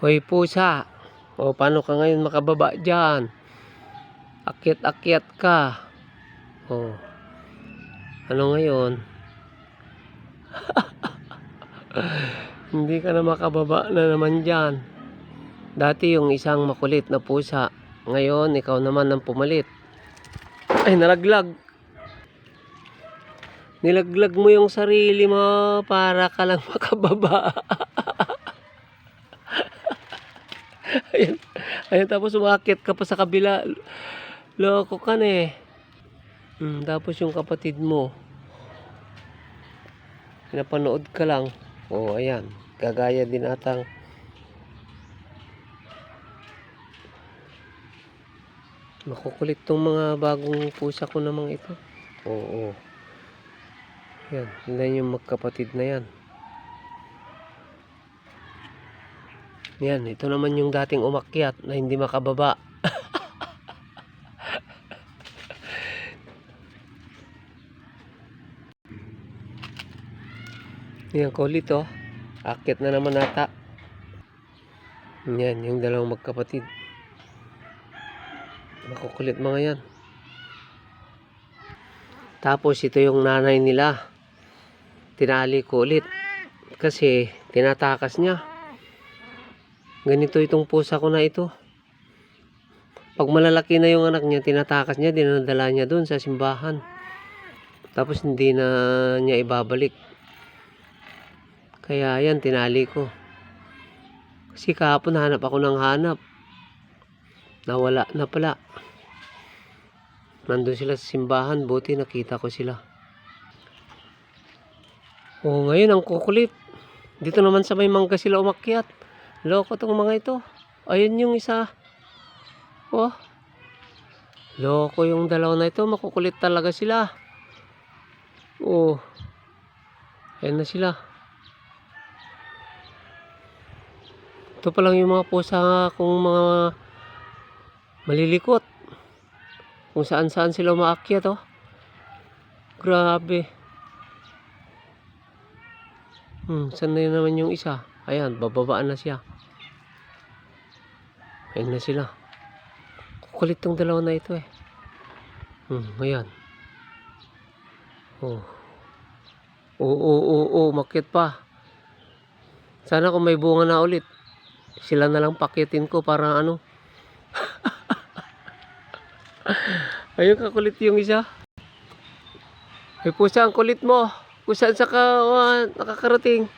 Hoy pusa, o paano ka ngayon makababa dyan? Akyat-akyat ka. O, ano ngayon? Hindi ka na makababa na naman dyan. Dati yung isang makulit na pusa. Ngayon, ikaw naman ang pumalit. Ay, nalaglag. Nilaglag mo yung sarili mo para ka lang makababa. Ayun, ayun, tapos umakit ka pa sa kabila. Loko ka na eh. Tapos yung kapatid mo, pinapanood ka lang. Oh, ayan. Gagaya din atang. Makukulit tong mga bagong pusa ko namang ito. Oo. Yan. Yan yung magkapatid na yan. Yan. Ito naman yung dating umakyat na hindi makababa. Yan, kulit oh. Akyat na naman ata. Yan, yung dalawang magkapatid. Makukulit mga yan. Tapos ito yung nanay nila. Tinali ko ulit. Kasi tinatakas niya. Ganito itong pusa ko na ito. Pag malalaki na yung anak niya, tinatakas niya, dinadala niya dun sa simbahan. Tapos hindi na niya ibabalik. Kaya yan, tinali ko. Kasi kahapon hanap ako ng hanap. Nawala na pala. Nandun sila sa simbahan. Buti nakita ko sila. Oh, ngayon ang kukulit. Dito naman sa may mangga sila umakyat. Loko tong mga ito. Ayun yung isa. Oh. Loko yung dalawa na ito. Makukulit talaga sila. Oh. Ayun na sila. Ito pa lang yung mga pusa kung mga malilikot. Kung saan-saan sila umaakyat oh. Grabe. Saan na naman yung isa? Ayan, bababaan na siya. Ayan na sila. Kukulit tong dalawa na ito eh. Ayan. Oh. Oo, makyat pa. Sana kung may bunga na ulit. Sila na lang pakitin ko para ano. Ayun, kakulit yung isa. Ay pusa, ang kulit mo. Kung saan sa nakakarating.